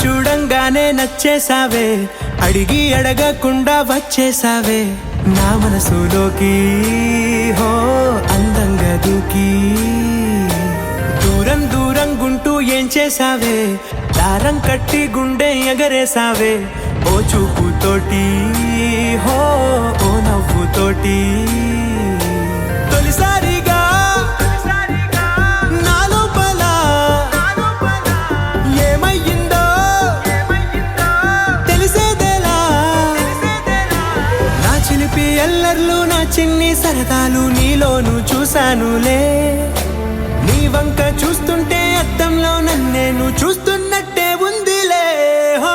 చూడంగానే నచ్చేసావే, అడిగి అడగకుండా వచ్చేసావే నా మనసులోకి. హో అందంగా దూకి దూరం దూరం గుంటూ ఏం చేసావే, దారం కట్టి గుండె ఎగరేసావే ఓ చూపుతోటి, హో ఓ నవ్వుతోటి. తొలిసారిగా నా లోపల ఏమయ్యిందో తెలిసేదేలా. నా చిలిపి ఎల్లర్లు నా చిన్ని సరదాలు నీలోను చూశానులే. నీ వంక చూస్తుంటే అద్దంలో నన్నేను చూస్తున్నట్టే ఉందిలే. హో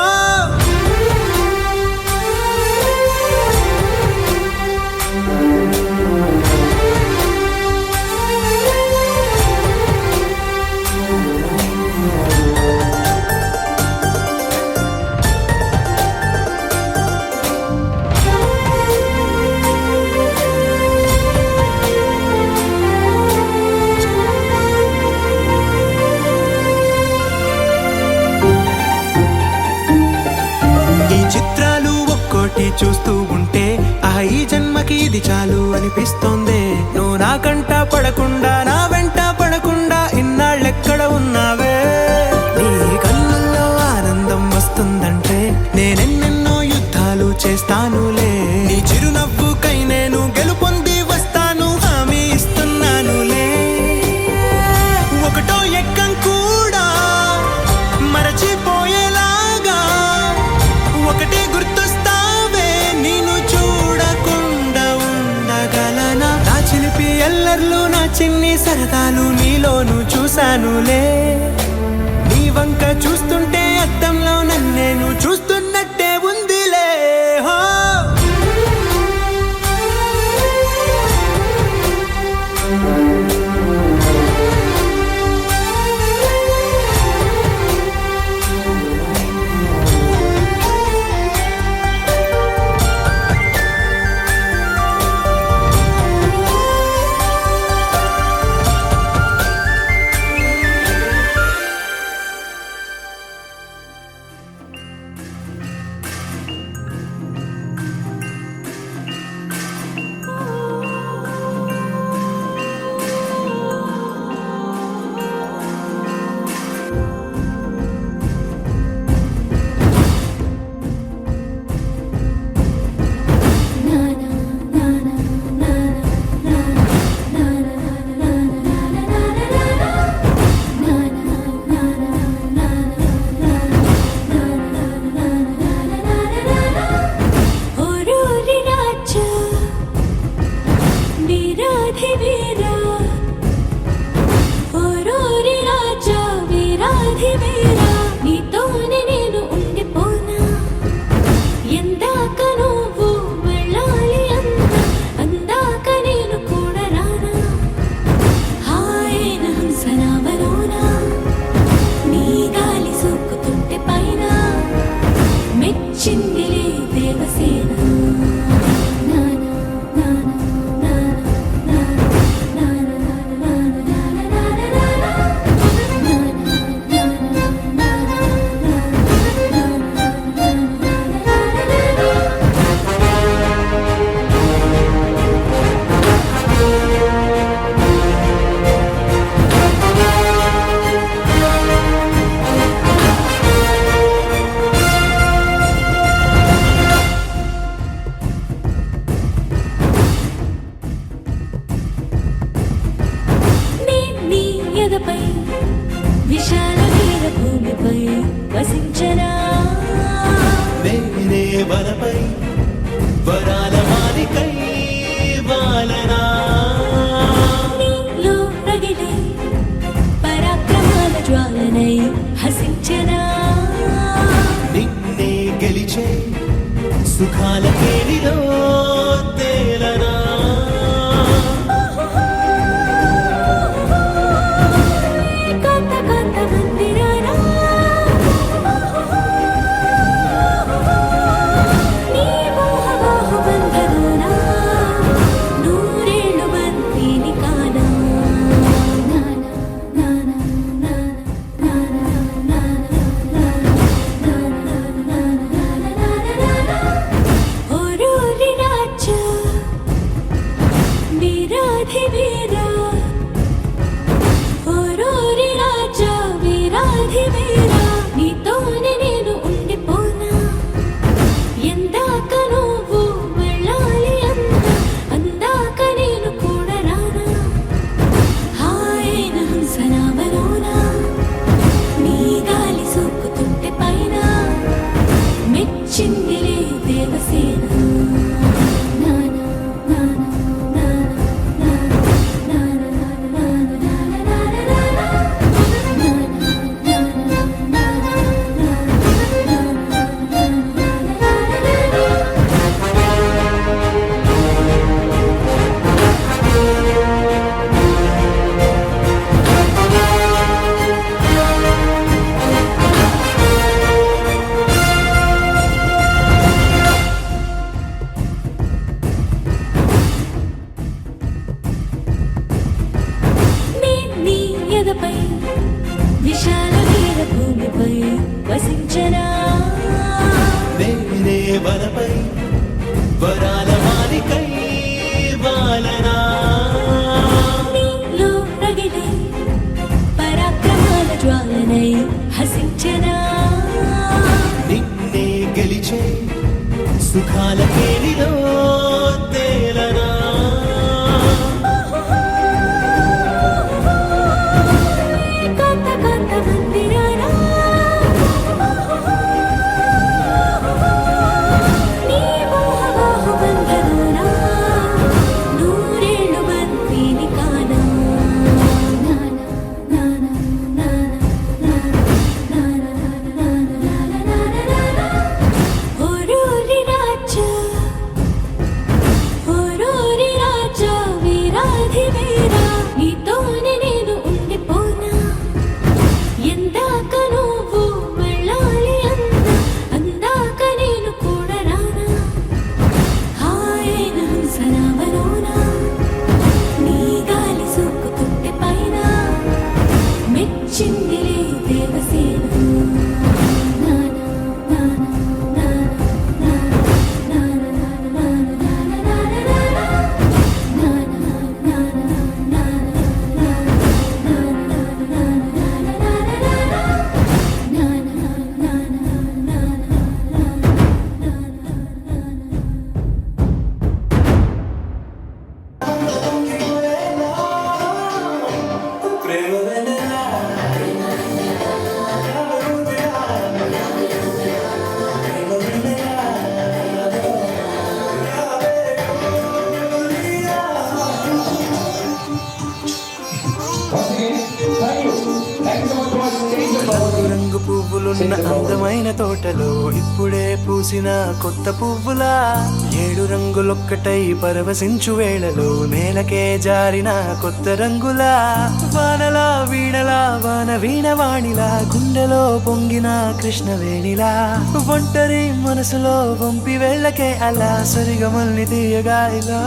చూస్తూ ఉంటే ఈ జన్మకి ఇది చాలు అనిపిస్తోంది. నువ్వు నా కంట పడకుండా నా వెంట పడకుండా ఇన్నాళ్ళెక్కడ ఉన్నావే. నీ కళ్ళల్లో ఆనందం వస్తుందంటే నేనెన్నెన్నో యుద్ధాలు చేస్తానులే. నీ చిరునవ్వుకై నేను గెలుపొంది వస్తాను హామీ ఇస్తున్నానులే. ఒకటో ఎక్కం కూడా మరచిపోయేలాగా ఒకటే గుర్తు ఎల్లర్లు నా చిన్ని సరదాలు నీలోను చూశానులే. నీ వంక చూస్తుంటే అద్దంలో నన్నేను చూస్తున్నట్టే ఉందిలే. హో విశాల వీర భూమిపై వసించనా నేనే వనపై వరాల మాలికై వాలనా. నీలో రగిలే పరాక్రమాల జ్వాలనై హసించనా నిన్నే గెలిచే సుఖాల కేడిలో తేలనా. మీదపై విశాల వీరభూమిపై వసించనా నేనే వనపై వరాల మాలికై వాలనా నీలో రగిలే పరాక్రమాల జ్వాలనై హసించనా నిన్నే గెలిచే సుఖాల కేలిలో తేలనా కాంత కాంత మందిరానా నీ మోహవాహు బంధనానా నూరేళ్ళు బందీని కానా నానా నానా నానా నానా ఓరోరి రాజా వీరాధి వీరా నీతోనే నేను ఉండిపోనా ఎందాక నువ్వు వెళ్ళాలి అందాక నేను కూడా రానా హాయైన హంసనామలోనా నీ గాలి సోకుతుంటే పైన మెచ్చిందిలే దేవసేన నానా నానా రంగు పువ్వులున్న అందమైన తోటలో ఇప్పుడే పూసిన కొత్త పువ్వులా 7 రంగులొక్కటై పరవశించు వేళలో నేలకే జారిన కొత్త రంగులా వానలా వీణలా వాన వీణవాణిలా గుండెలో పొంగిన కృష్ణవేణిలా ఒంటరి మనసులో వంపి వెళ్ళకే అలా సరిగమల్ని తీయగా ఇలా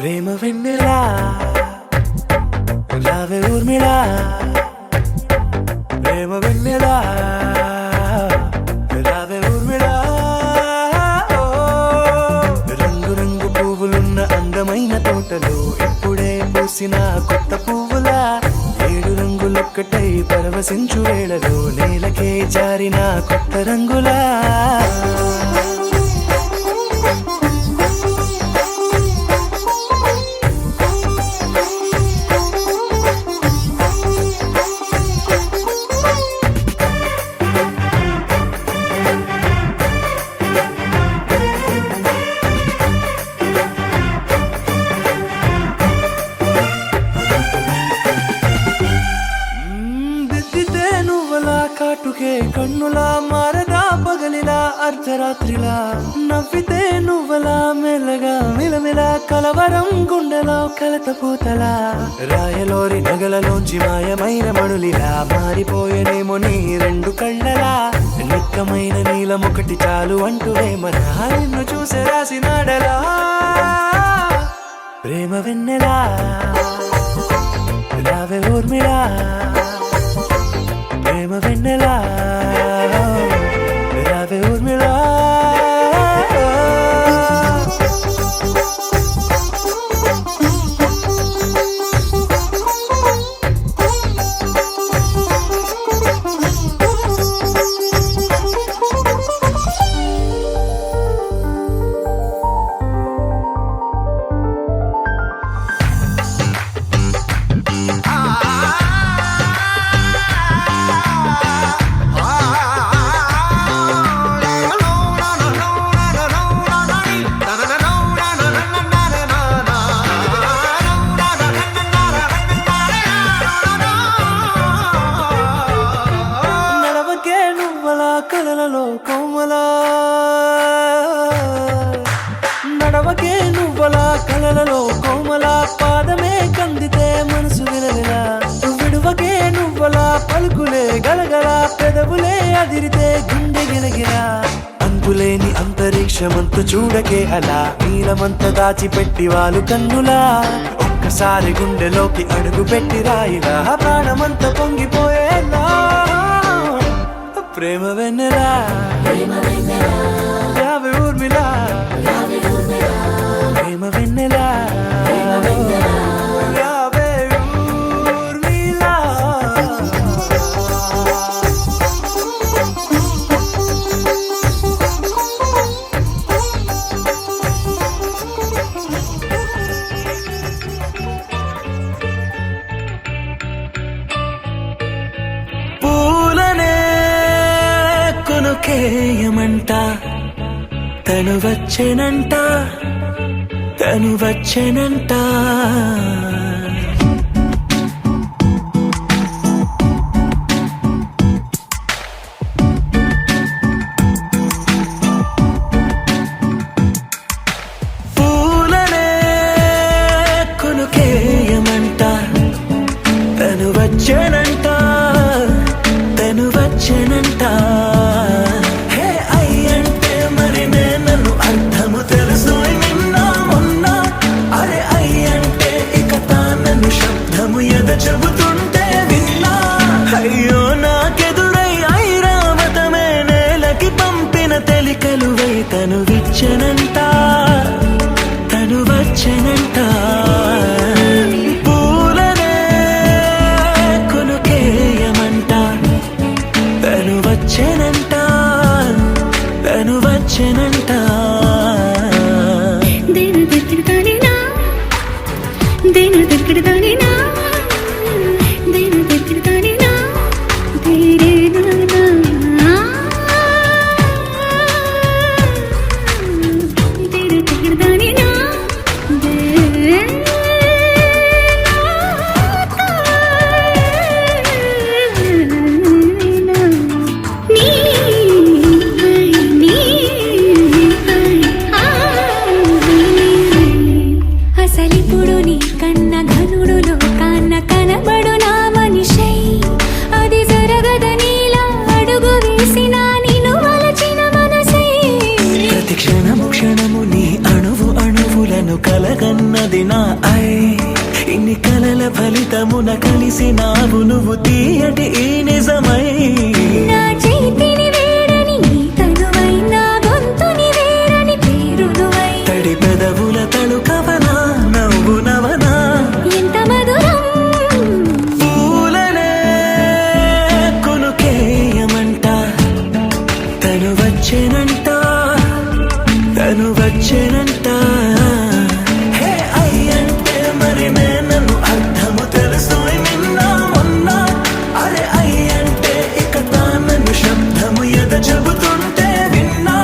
ప్రేమ వెన్నెలా రావే ఊర్మిళా ప్రేమ వెన్నెలా రావే ఊర్మిళా రంగు రంగు పువ్వులున్న అందమైన తోటలో ఇప్పుడే పూసిన కొత్త పువ్వులా 7 రంగులొక్కటై పరవశించు వేళలో నేలకే జారిన కొత్త రంగులా దిద్దితే నువ్వలా కాటుకే కన్నులా మారదా పగలిలా అర్ధరాత్రిలా నవ్వితే నువ్వలా మెల్లగా మిలమిలా కలవరం గుండెలో కలత పూతలా రాయలోరి నగలలోంచి మాయమైన మణులిలా మారిపోయేనేమో నీ 2 కళ్ళలా నిక్కమైన నీలం ఒకటి చాలు అంటూ వేమనా నిన్ను చూసే రాసినాడలా ప్రేమ వెన్నెలా రావే ఊర్మిళా ప్రేమ వెన్నెలా రావే ఊర్మిళా కలలలో కోమలా నడవకే నువ్వలా కలలలో కోమలా పాదమే కందితే మనసు విలవిలా విడువకే నువ్వలా పలుకులే గలగల పెదవులే అదిరితే గుండె గిలగిలా అంతులేని అంతరిక్షమంతు చూడకే అలా నీలమంత దాచిపెట్టి వాళ్ళు కన్నులా ఒక్కసారి గుండెలోకి అడుగు పెట్టి రాయిగా ప్రాణమంతా పొంగిపోయేలా ప్రేమ వెన్నెలా యావే ఊర్మిళ ప్రేమ వెన్నెలా యావే ఊర్మిళ పూలనే కొనుకేయమంట తను వచ్చెనంట తను వచ్చెనంట పూలనే కొనుకేయమంట తను వచ్చెనంట తను వచ్చెనంట హే అయ్యంటే మరి నన్ను అర్థము తెలుసు నిన్న మొన్న అరే అయ్యంటే ఇక తానను శబ్దము ఎద చెబుతుంటే విన్నా అయ్యో నాకెదురై ఐరావతమే నేలకి పంపిన తెలికలువై తను విచ్చనంట తను వచ్చెనంట పూలనే కొనుకేయమంట తను వచ్చెనంట తను వచ్చెనంట దేని దగ్గరదానినా దేని దగ్గరదానినా దేని దగ్గరదానినా తేరే నానా దేని దగ్గరదానినా అసలిప్పుడు నీ కన్న ఘనుడులో కన్న కనబడు నా మనిషై అది జరగదనిలా అడుగు వేసిన నిన్ను వలచిన మనసై ప్రతి క్షణము క్షణము నీ అణువు అణువులను కలగన్నది నా ఐ ఇన్ని కలల ఫలితమున కలిసినావు నువ్వు తీయటి ఈ నిజమై నా చేతిని వేడని నీ తనువై నా గొంతుని వేరని పేరు నువ్వై తడి పెదవుల తళుకవనా నవ్వు నవనా ఎంత మధురం పూలనే కొనుకేయమంట తను వచ్చెనంట తను వచ్చెనంట హే అయ్యంటే మరి నన్ను అర్థము తెలుసు నిన్న మొన్న అరే అయ్యంటే ఇక తానను శబ్దము ఎద చెబుతుంటే విన్నా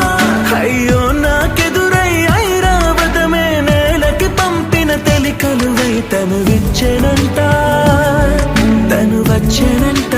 అయ్యో నాకెదురై ఐరావతమే నేలకి పంపిన తెలికలువై తను విచ్చెనంట తను వచ్చెనంట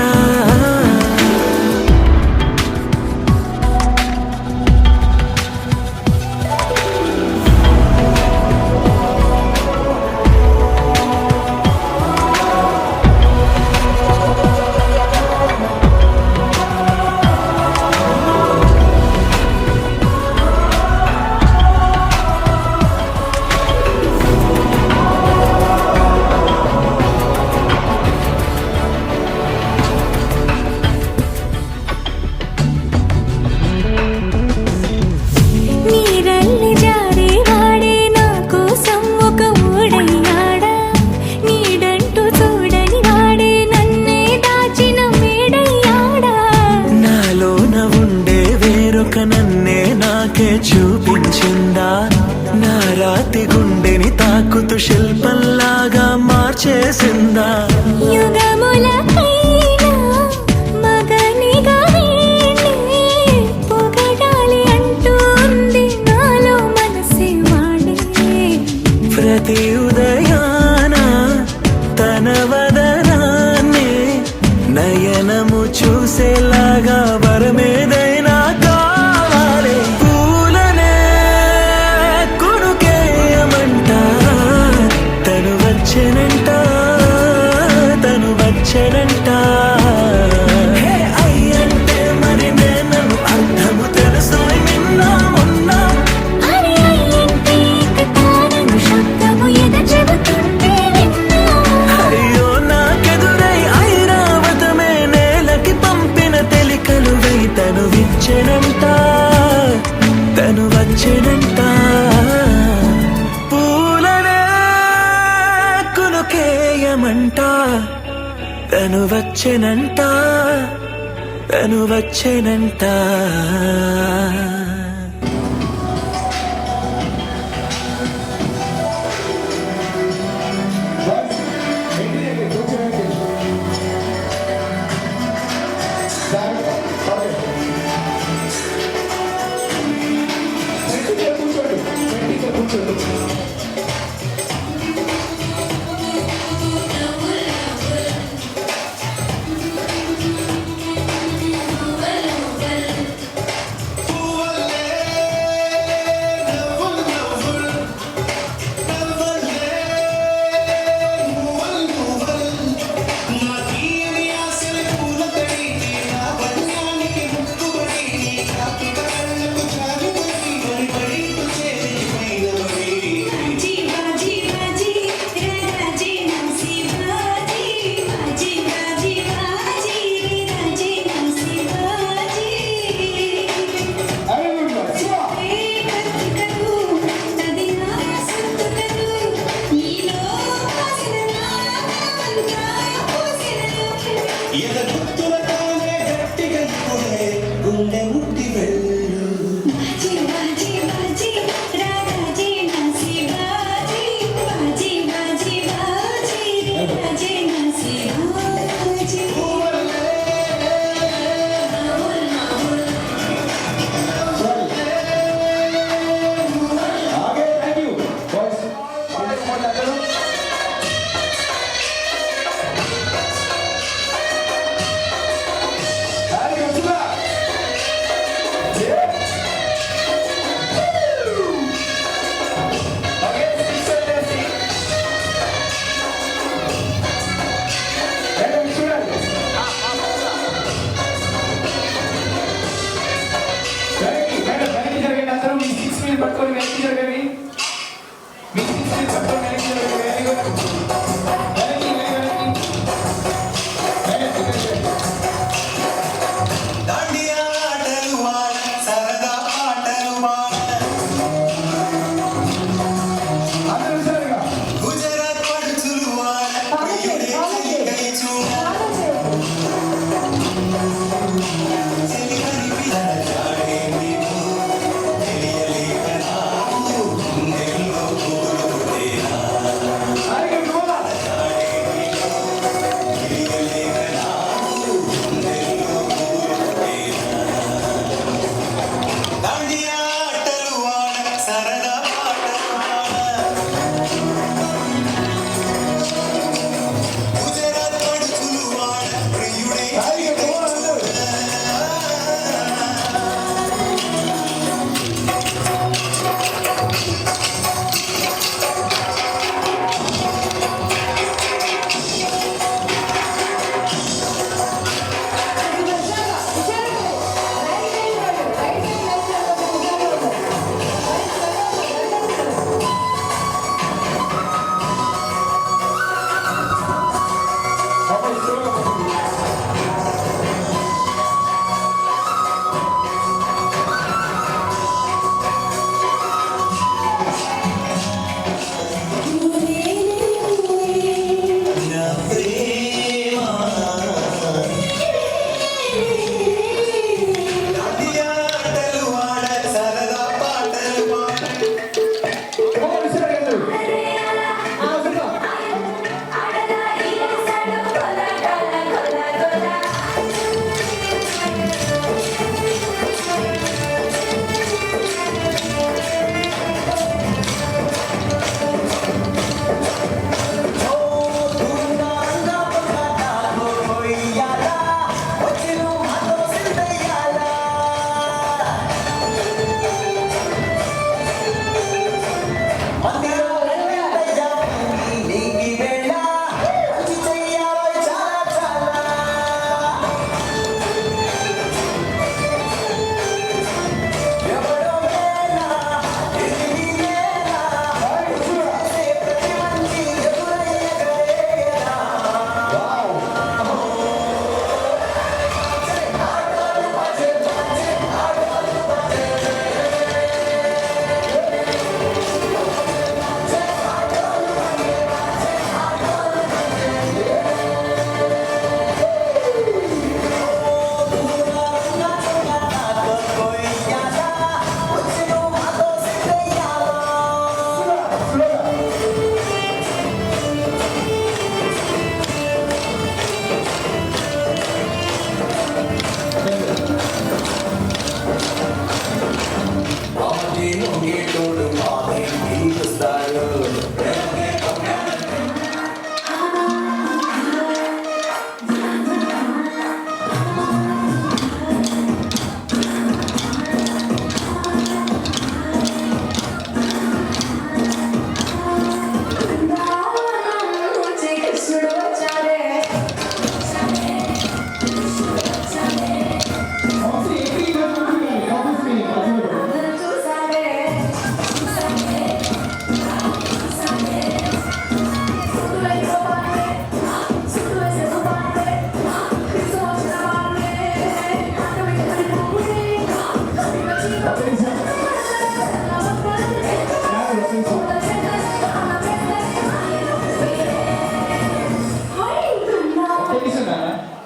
నీరల్లి జారే వాడే నా కోసం ఒక ఊడయ్యాడా నీడంటూ చూడని వాడే నన్నే దాచిన మేడయ్యాడా నాలోన ఉండే వేరొక నన్నే నాకే చూపించిందా నా రాతి గుండెని తాకుతూ శిల్పంలాగా మార్చేసిందా యుగములకైనా మగనిగా వీణ్ణి పొగడాలి అంటూ ఉంది నాలో మనసే వాడే ప్రతి ఉదయాన తన వదనాన్ని నయనము చూసేలాగా వరమేదైనా కావాలి పూలనే కొనుకేయమంట తను వచ్చెనంట తను వచ్చెనంట హే అయ్యంటే మరి నన్ను అర్థము తెలుసు నిన్న మొన్న అరే అయ్యంటే ఇక తానను శబ్దము ఎద చెబుతుంటే తను వచ్చెనంట తను వచ్చెనంట బాజీ బాజీ బాజీ రాజీ నాసి బాజీ బాజీ బాజీ బాజీ రాజీ నాసి బాజీ ఏ కత్తికలు నదినా సంతుకలు నీలో పోసిన నామంతా పోసినలు ఎద గుర్తులతోనే గట్టిగా ఇప్పుడే గుండె ముట్టి వెళ్ళు బాజీ బాజీ బాజీ రాజీ నాసి బాజీ బాజీ బాజీ బాజీ రాజీ నాసి బాజీ పట్టుకొని వెనక్కి జరగండి మీ సీట్స్ పట్టుకొని వెనక్కి జరగండి వెరీ గుడ్ దాండియా ఆటలు ఆడ సరదా ఆటలు ఆడ అందరూ సరిగా గుజరాత్ పడుచులు ఆడ ప్రియుడే చిలికై చూడ చెలికని పిల్లలాడే నీవు తెలియలేక నాకు గుండెల్లో కూరుకునేనా అలాగే గోలా తెలియలేక నాకు గుండెల్లో కూరుకునేనా దాండియా ఆటలు ఆడ సరదా ఆటలు ఆడ గుజరాత్ పడుచులు ఆడ ప్రియుడే చిలికై చూడ నా ప్రేమ దాండియా ఆటలు ఆడ సరదా పాటలు ఆడ గోలా సరిగా అందరూ ఆడదా ఈ సడు కొల కొల కొల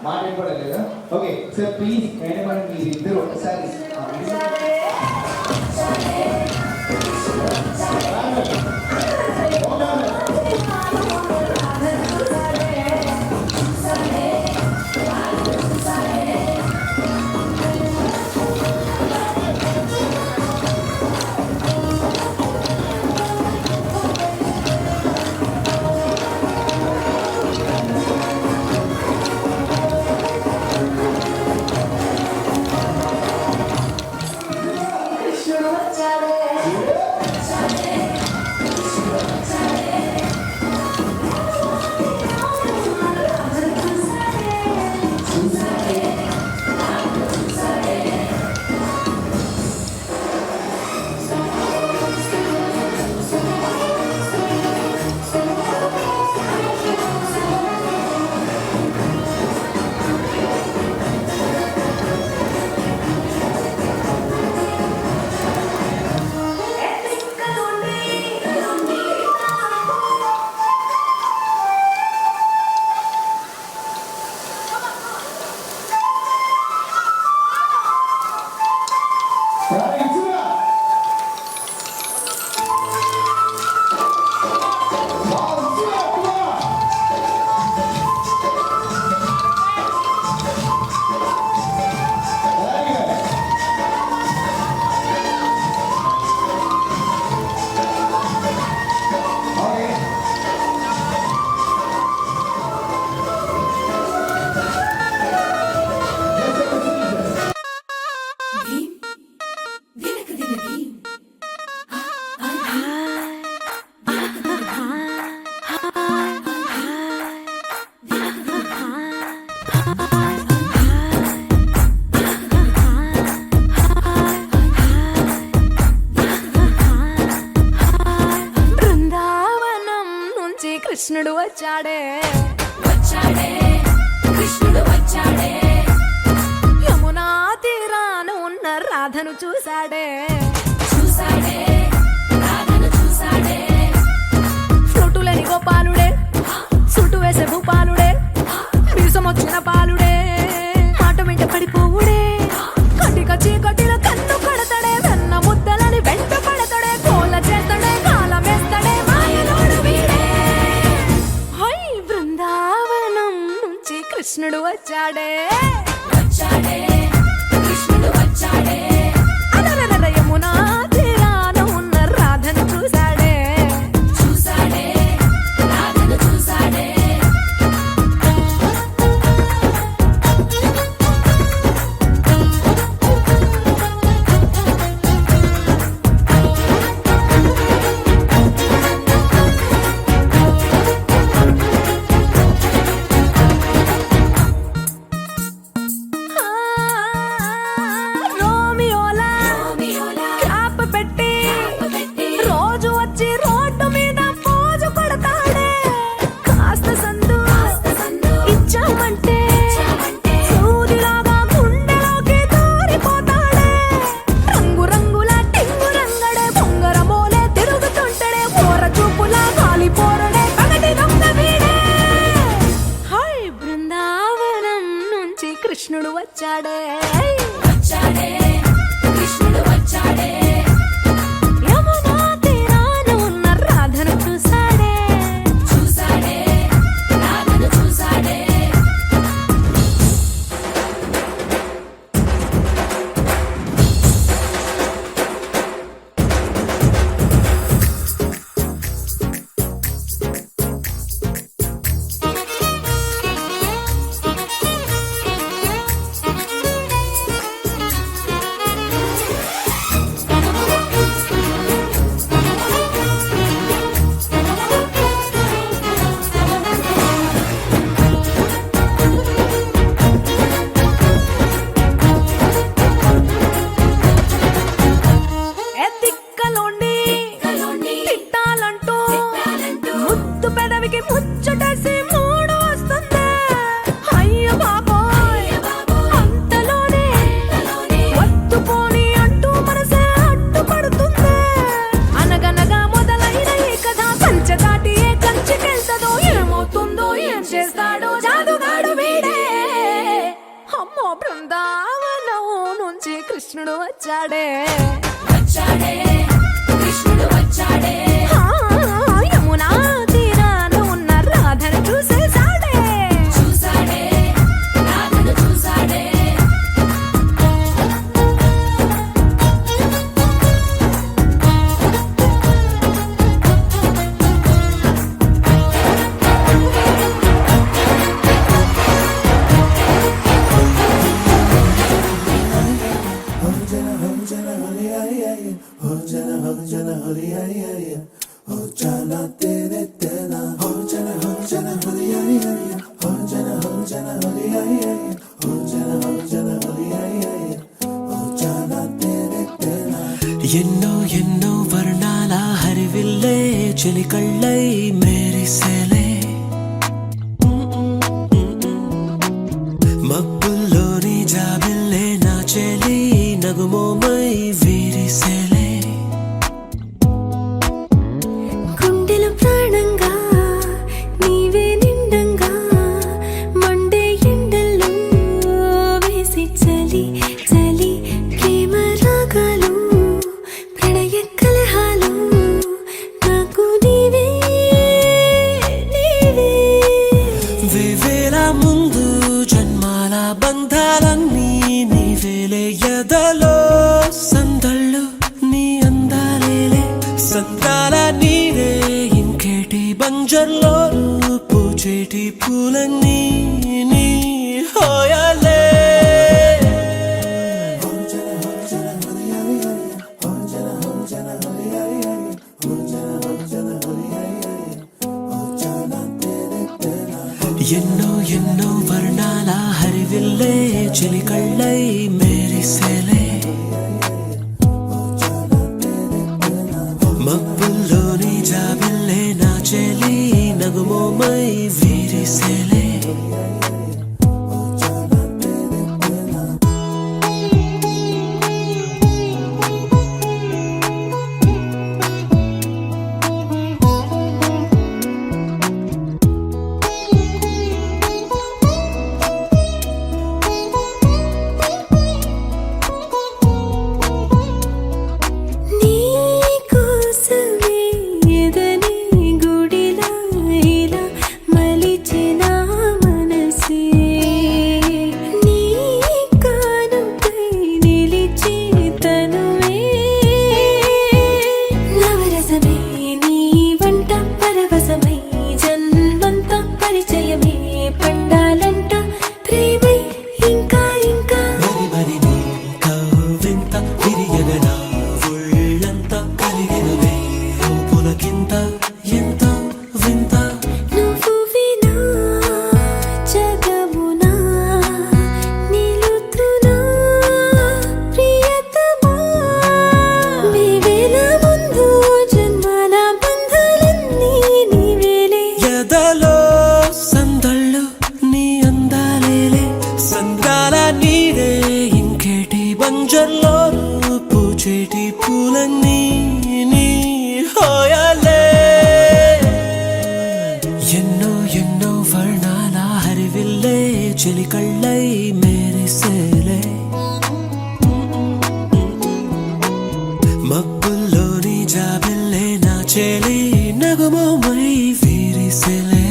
మాట్లాడుకోవట్లేదా? ఓకే సార్ ప్లీజ్ మేడం మీరు ఇద్దరు ఒకసారి బృందావనం నుంచి కృష్ణుడు వచ్చాడే యమునా తీరాన ఉన్న రాధను చూశాడే ఫ్లూటులేని గోపాలుడే సుటు వేసే భూపాలుడే వీసమొచ్చిన పాలుడే మాట వెంట పడిపోవుడే కటిక చీకటిలో కన్ను కొడతాడే వెన్న ముద్దలని వెంట పడతాడే కోల చేస్తాడే కాలమేస్తాడే మాయలోడు వీడే హై బృందావనం నుంచి కృష్ణుడు వచ్చాడే అలరలర యమునా తీరాన ఉన్న రాధను చూశాడే రోమియోలా క్యాప్ పెట్టి రోజు వచ్చి రోడ్డు మీద పోజు కొడతాడే కాస్త సందు ఇచ్చామంటే సూదిలాగా గుండెలోకి దూరిపోతాడే రంగు రంగుల టింగు రంగడే బొంగరమోలే తిరుగుతుంటాడే పోర చూపులా కాలిపోరడే పగటి దొంగ వీడే హై బృందావనం నుంచి కృష్ణుడు వచ్చాడే యమునా తీరాన ఉన్న రాధను చూశాడే వచ్చాడే వచ్చాడే కృష్ణుడు వచ్చాడే ఆ, యమునా తీరాన ఉన్న రాధను చూసేసాడే చూసాడే రాధను చూసాడే ఎన్నో ఎన్నో వర్ణాల హరివిల్లే చెలికళ్ళై మేరిసేలే మబ్బుల్లోని జాబిల్లే నా చెలి నగుమోమై వీరిసేలే గుండెల ప్రాణంగా నీవే నిండంగా మండే ఎండల్లో వేసి చలి చలి ప్రేమ రాగాలు ప్రణయ కలహాలు నాకు నీవే నీవే వేవేల ముందు జన్మాల బంధాలన్నీ నీవేలే ఎదలో సందళ్ళు నీ అందాలేలే సందాల నీరే ఇంకేటి బంజర్లో పూచేటి పూలన్నీ నీ హోయాలే ఎన్నో ఎన్నో వర్ణాల హరివిల్లే చెలికళ్ళై మేరిసేలే మబ్బుల్లోని జాబిల్లే నా చెలి నగుమోమై వీరిసేలే నీ కోసమే ఎదని గుడిలా ఇలా మలిచిన మనసే నీ కానుకై నిలిచి తనువే నవరసమే నీ వంట పరవశమై జన్మంతా పరిచయమే పండాలంట ప్రేమై ఇంకా ఇంకా మరి మరి నీ కవ్వింత విరియగనా ఒళ్ళంతా కలిగినవే పులకింత ఎంత వింత నువ్వు వినా జగమునా నిలుతునా ప్రియతమా వేవేల ముందు జన్మల బంధాలన్నీ నీవేలే ఎదలో సందళ్ళు నీ అందాలేలే సంద్రాల నీరే ఇంకేటి బంజర్లో పూచేటి పూలన్నీ నీ హోయాలే ఎన్నో ఎన్నో వర్ణాల హరివిల్లే చెలికళ్ళై మేరిసేలే మబ్బుల్లోని జాబిల్లే నా చెలి నగుమోమై వీరిసేలే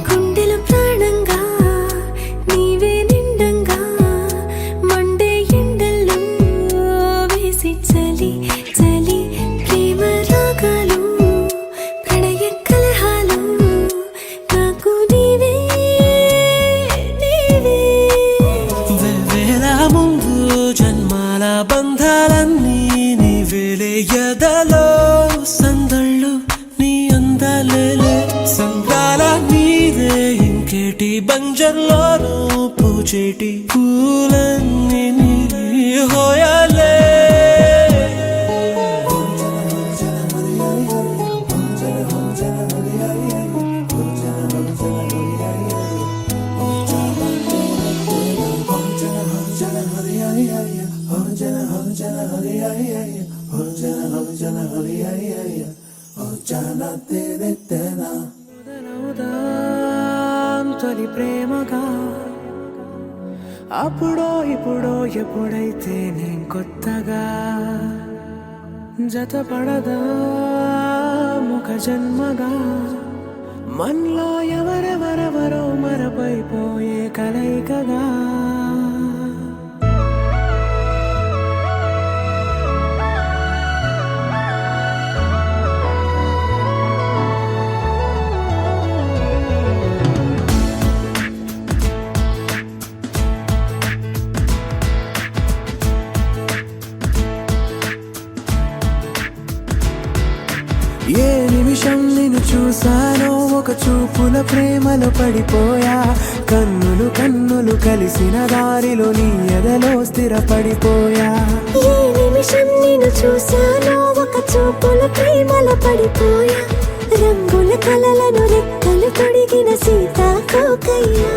గుండెల ప్రాణంగా నీవే నిండంగా మండే ఎండల్లో వేసి చలి చలి ప్రేమ రాగాలు ప్రణయ కలహాలు నాకు నీవే నీవే వేవేల ముందు జన్మాల బంధాలన్నీ నీవేలే ఎదలో సందళ్ళు నీ అందాలేలే సందాల నీరే ఇంకేటి బంజర్లోనూ పూచేటి పూలన్నీ నీ హోయాలే తొలి ప్రేమగా అప్పుడో ఇప్పుడో ఎప్పుడైతే నేను కొత్తగా జతపడదా ముఖ జన్మగా మనలో ఎవరెవరెవరో మరపైపోయే కలయికగా ఏ నిమిషం నిన్ను చూసానో ఒక చూపుల ప్రేమలో పడిపోయా కన్నులు కన్నులు కలిసిన దారిలో నీ ఎదలో స్థిరపడిపోయా ఏ నిమిషం నిన్ను చూశానో ఒక చూపుల ప్రేమలో పడిపోయా రంగుల కలలను రెక్కలు తొడిగిన సీతాకోకయ్యా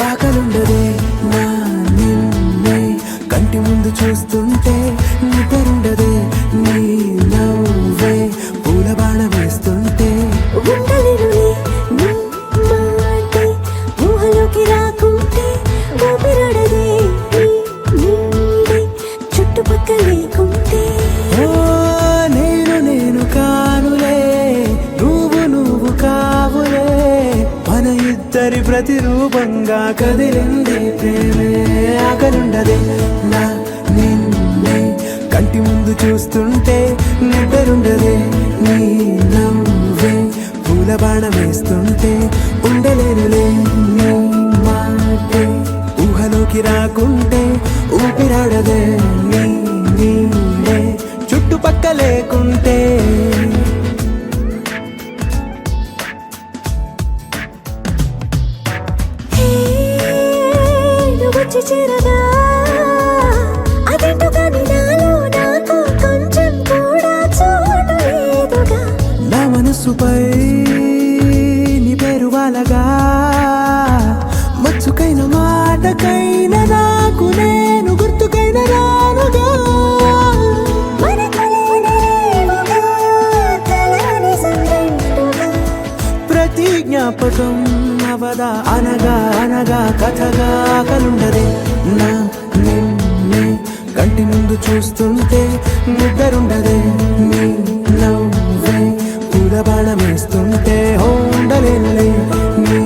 ఆకలుండదే నా నిన్నే కంటి ముందు చూస్తుంటే నిద్రుండదే నీ నవ్వే పూల బాణ వేస్తుంటే ఉండలేనులే నీ మాటే ఊహలోకి రాకుంటే ఊపిరాడదే నీ నీడే చుట్టుపక్కల లేకుంటే ఓ నేను కానులే నువ్వు కావులే మన ఇద్దరి ప్రతిరూపంగా కదిలింది ప్రేమే ఆకలుండదే నా నిన్నే కంటి ముందు చూస్తుంటే నిద్రుండదే నీ నవ్వే పూల బాణ వేస్తుంటే ఉండలేనులే నీ మాటే ఊహలోకి రాకుంటే ఊపిరాడదే నీ నీడే చుట్టుపక్క లేకుంటే హే నువ్వు వచ్చి చేరగా అదేంటో కానీ నాలో నాకు కొంచెం కూడా చోటు లేదుగా నా మనసుపై నీ పేరు వాలగా మచ్చుకైన మాటకైన నాకు నేను గుర్తుకైన రానుగా మనకులేనిరేవుగా కలని సంగంటుగా ప్రతి జ్ఞాపకం అవదా అనగా అనగా కథగా కలుండదే నా నిన్నే కంటి ముందు చూస్తుంటే నిద్రుండదే నీ నవ్వే పూల బాణం వేస్తుంటే ఉండలేనులే నీ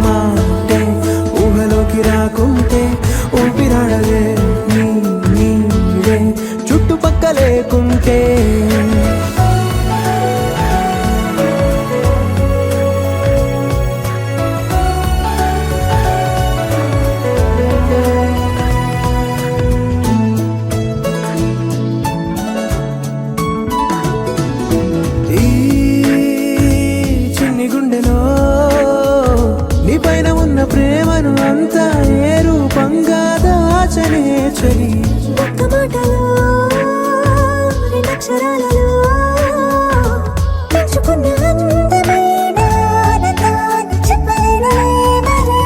మాటే ఊహలోకి రాకుంటే ఊపిరాడదే నీ నీడే చుట్టుపక్క లేకుంటే ఈ చిన్ని గుండెలో నీ పైన ఉన్న ప్రేమను అంతా ఏ రూపంగా దాచనే చలి ఒక్క మాటలో రెండక్షరాలలో పెంచుకున్న అందమైన ఆనందాన్ని చెప్పలేనులే మరి.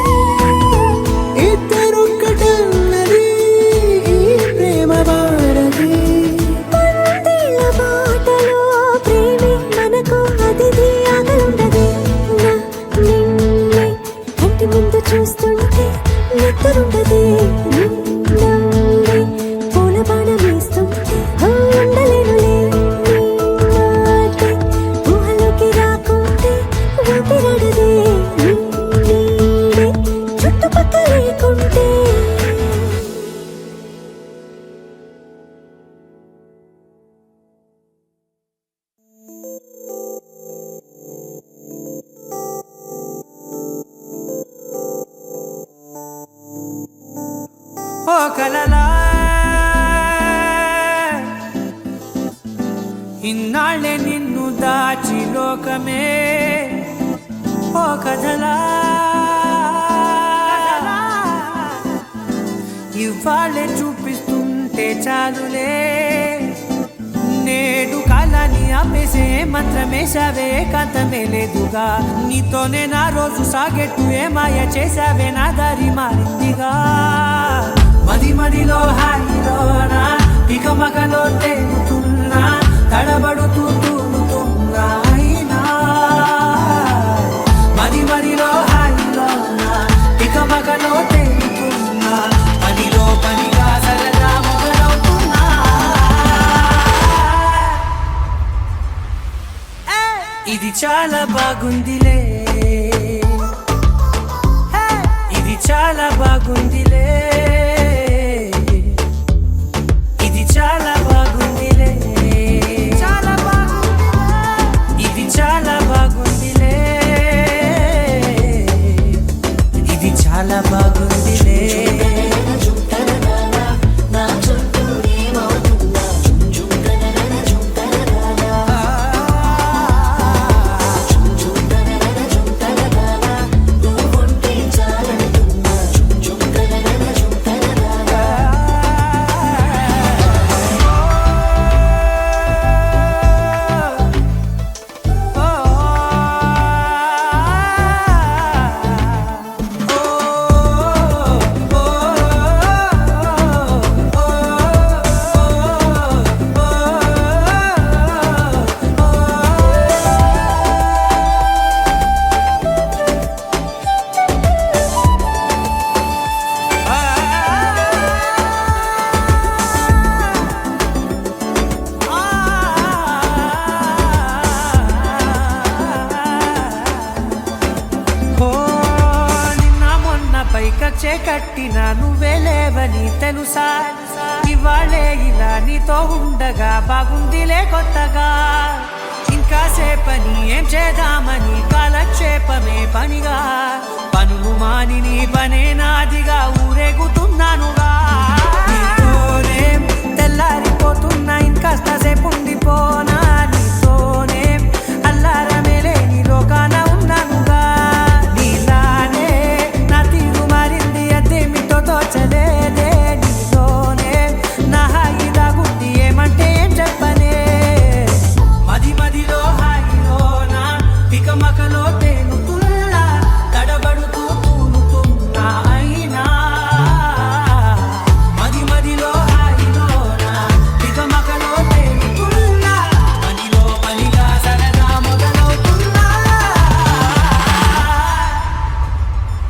ఇద్దరొక్కటన్నది ఈ ప్రేమ వారది పందిళ్ళ బాటలో ప్రేమే మనకు అతిథి ఆగలుండదే నా నిన్నే కంటి ముందు చూస్తుంటే నిద్రుండదే నీ నవ్వే పూల బాణం వేస్తుంటే ఉండలేనులే నీ మాటే ఊహలోకి రాకుంటే ఊపిరాడదే నీ నీడే చుట్టుపక్క లేకుంటే ఓ కలలా ఇన్నాళ్ళే నిన్ను దాచి లోకమే ఓ కథలా ఇవాళ్ళే చూపిస్తుంటే చాలులే నేడు కాలాన్ని ఆపేసే మంత్రమేశావే కాంతమే లేదుగా నీతోనే నా రోజు సాగెట్టు ఏ మాయ చేశావే నా దారి మారిందిగా మదిలో హాయిలోనా ఇక మగలో తేలుతున్నా తడబడుతూ తూలుతున్నా అయినా మదిలో హాయిలోనా ఇక మగలో తేలుతున్నా అది ఇది చాలా బాగుందిలే, ఇది చాలా బాగుందిలే, ఇది చాలా బాగుందిలే, చాలా బాగుంది, ఇది చాలా బాగుందిలే, ఇది చాలా బాగుందిలే. పైకచ్చే కట్టిన నువ్వే లేవని తెలుసా, ఇవాళే ఇలా నీతో ఉండగా బాగుందిలే కొత్తగా. ఇంకా సేపని ఏం చేద్దామని కాలక్షేపమే పనిగా, పనులు మాని నీ పనే నాదిగా ఊరేగుతున్నానుగా. నీతోనే తెల్లారిపోతున్నా ఇంకాస్త సేపు ఉండిపోనా, నీతోనే అల్లారమే లేని లోకాన ఉన్నానుగా. నీలానే నా తీరు మారింది అదేమిటో తోచలేదే, నీతోనే నా హాయి దాగుంది ఏమంటే ఏం చెప్పనే. మది మదిలో హాయిలోనా పికమకలో తేలుతున్నా, తడబడుతూ తూలుతున్నా అయినా. మది మదిలో హాయిలోనా పికమకలో తేలుతున్నా, పనిలో పనిగా సరదా మొదలవుతున్నా.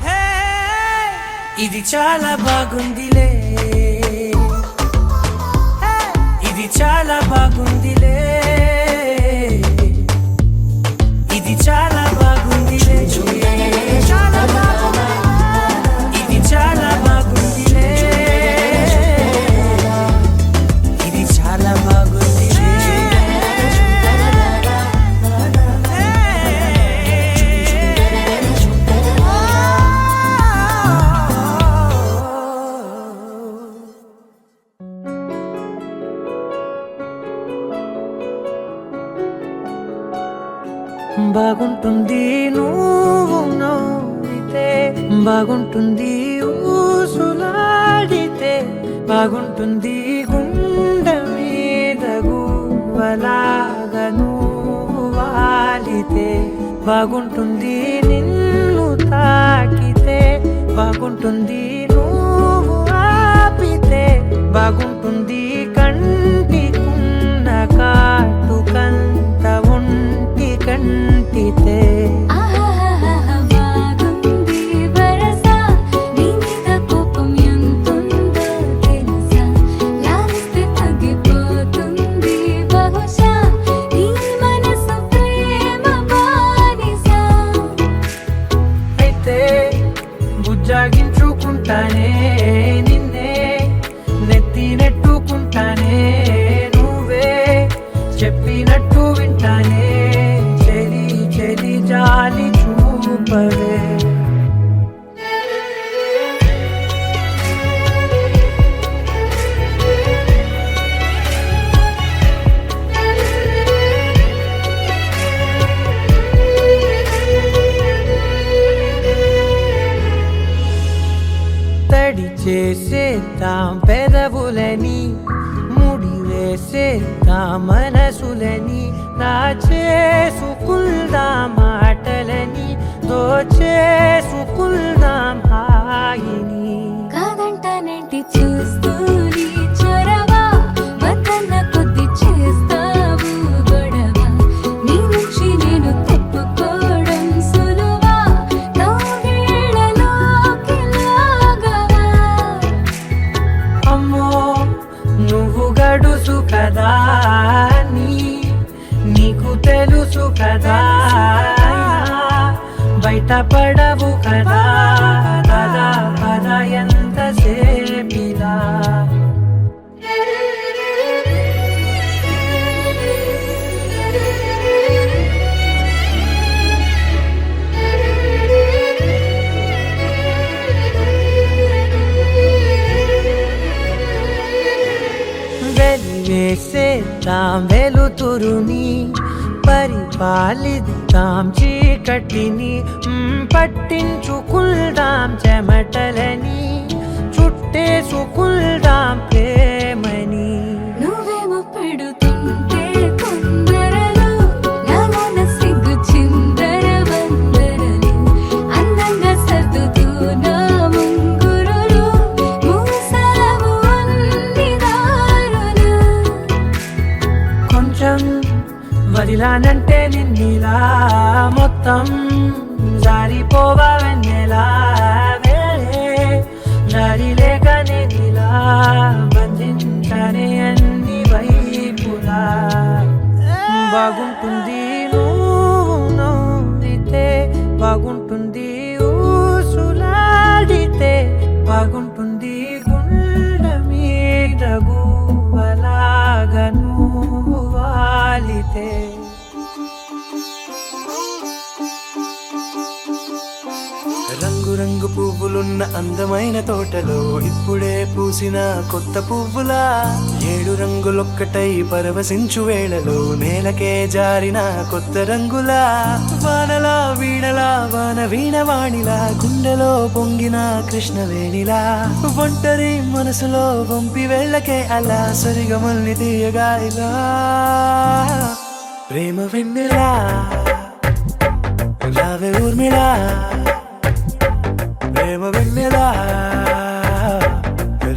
హే, ఇది చాలా బాగుందిలే, ఇది చాలా బాగుందిలే, ఇది చాలా బాగుందిలే, చాలా బాగుంది, ఇది చాలా బాగుందిలే, ఇది చాలా బాగుందిలే. బాగుంటుంది నువ్వు నవ్వితే, బాగుంటుంది ఊసులాడితే, బాగుంటుంది గుండె మీద గువ్వలాగా నువ్వు వాలితే, బాగుంటుంది నిన్ను తాకితే, బాగుంటుంది నువ్వు ఆపితే, బాగుంటుంది కంటికున్న కాటుకంత ఒంటి కంటితే. ఆహాహాహా బాగుంది వరస, నీ మీద కోపం ఎంతుందో తెలుసా, లాలిస్తే తగ్గిపోతుంది బహుశా, నీ మనసు ప్రేమ బానిస. అయితే బుజ్జాగించుకుంటానే నిన్నే, నెత్తి నెట్టుకుంటానే, నువ్వే చెప్పినట్టు వింటానే, చెలి చెలి జాలి చూపవే. తడి చేసేద్దాం పెదవులని, ముడి వేసేద్దాం మనసులని, నా చేసుకుందాం మాటలని, దోచేసుకుందాం హాయిని. కాదంటానంటి చూస్తూ నీ చొరవ, వద్దన్న కొద్ది చేస్తావు గొడవ, నీ నుంచి నేను తప్పుకోవడం సులువా, నవ్వేళ్ళలోకి లాగవా. అమ్మో నువ్వు గడుసు కదా, నీకు తెలుసు కదా. కదా పద పద ఎంత సేపిలా వెలివేసేద్దాం వెలుతురుని పరిపాలిద్దాం చీకటిని పట్టించుకుందాం చెమటలని చుట్టేసుకుందాం ప్రేమని నువ్వేమో పెడుతుంటే కొందరలు నాలోన సిగ్గు చిందర వందరలు అందంగా సర్దుతూ నా ముంగురులు మూసావు అన్ని దారులు కొంచెం వదిలానంటే నిన్నిలా మొత్తం జారిపోవా వెన్నెలా వేళే దారి లేక నేనిలా బంధించనే అన్ని వైపులా బాగుంటుంది నువ్వు నవ్వితే బాగుంటుంది ఊసులాడితే బాగుంటుంది గుండె మీద గువ్వలాగా నువ్వు వాలితే రంగు రంగు పువ్వులున్న అందమైన తోటలో ఇప్పుడే పూసిన కొత్త పువ్వులా 7 రంగులొక్కటై పరవశించు వేళలో నేలకే జారిన కొత్త రంగులా వానలా వీణలా వాన వీణవాణిలా గుండెలో పొంగిన కృష్ణవేణిలా ఒంటరి మనసులో వంపి వెళ్ళకే అలా సరిగమల్ని తీయగా ఇలా ప్రేమ వెన్నెలా రావే ఊర్మిళా ప్రేమ వెన్నెలా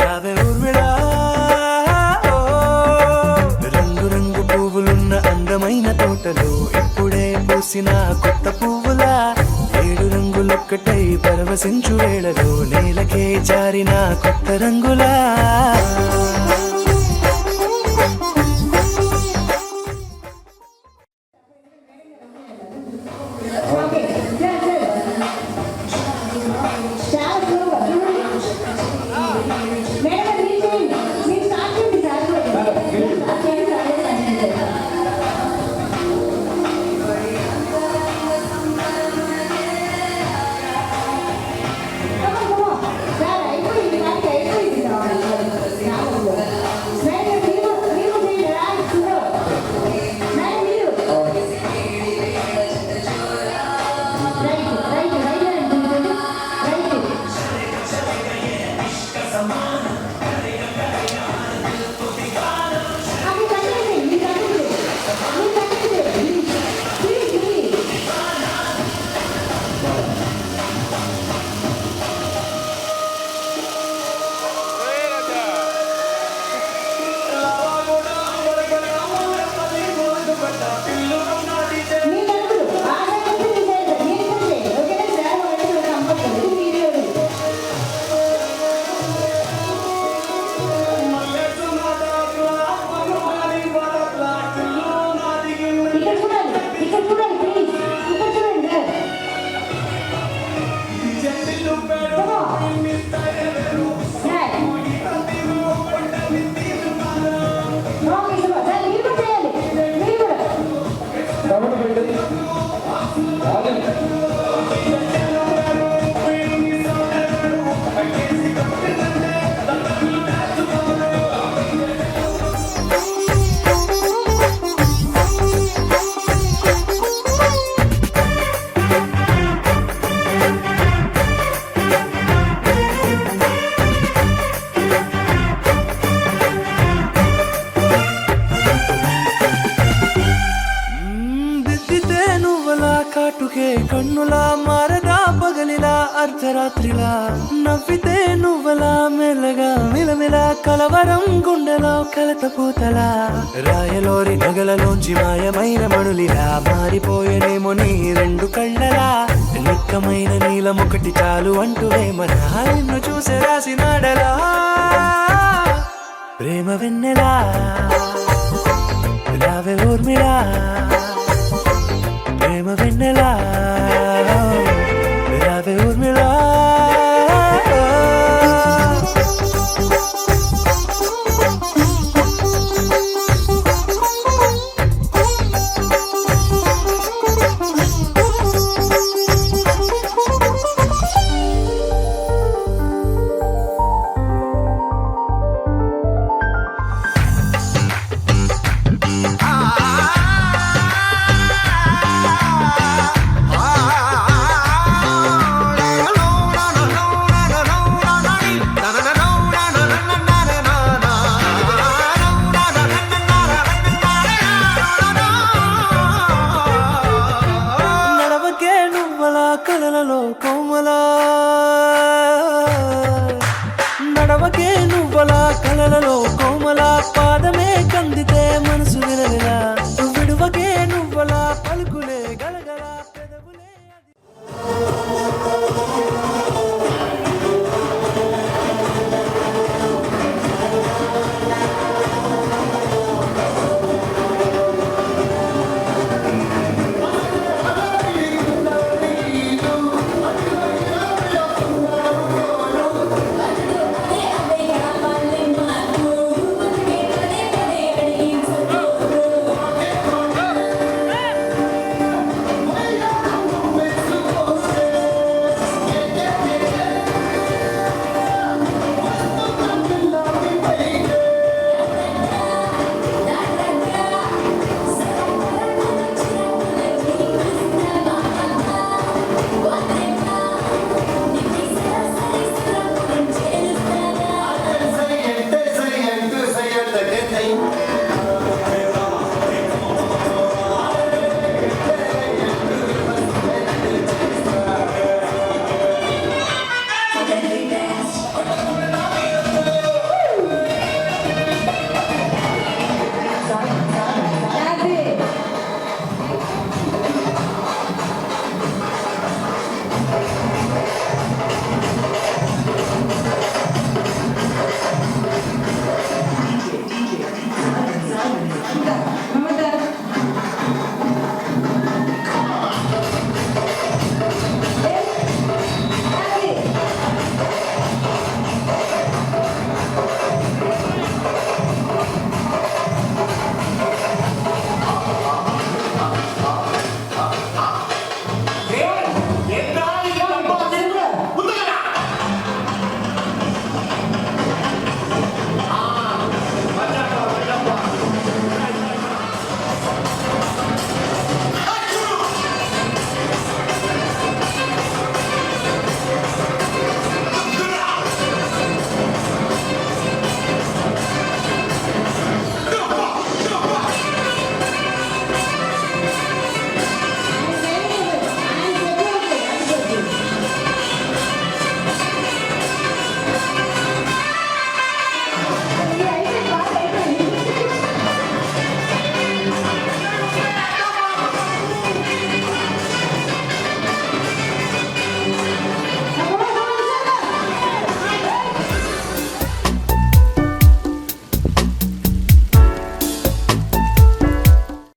రావే ఊర్మిళా రంగు రంగు పువ్వులున్న అందమైన తోటలో ఇప్పుడే పూసిన కొత్త పువ్వులా 7 రంగులొక్కటై పరవశించు వేళలో నేలకే జారిన కొత్త రంగులా కాటుకే కన్నులా మారదా పగలిలా అర్ధరాత్రిలా నవ్వితే నువ్వలా మెల్లగా మిలమిలా కలవరం గుండెలో కలత పూతలా రాయలోరి నగలలోంచి మాయమైన మణులిలా మారిపోయేనేమో నీ 2 కళ్ళలా నిక్కమైన నీలమొకటి చాలు అంటూ వేమనా నిన్ను చూసే రాసినాడలా ప్రేమ వెన్నెలా రావే ఊర్మిళా ప్రేమ వెన్నెలా రావే ఊర్మిళా బొమ్మలా నడవకే నువ్వలా కలలలో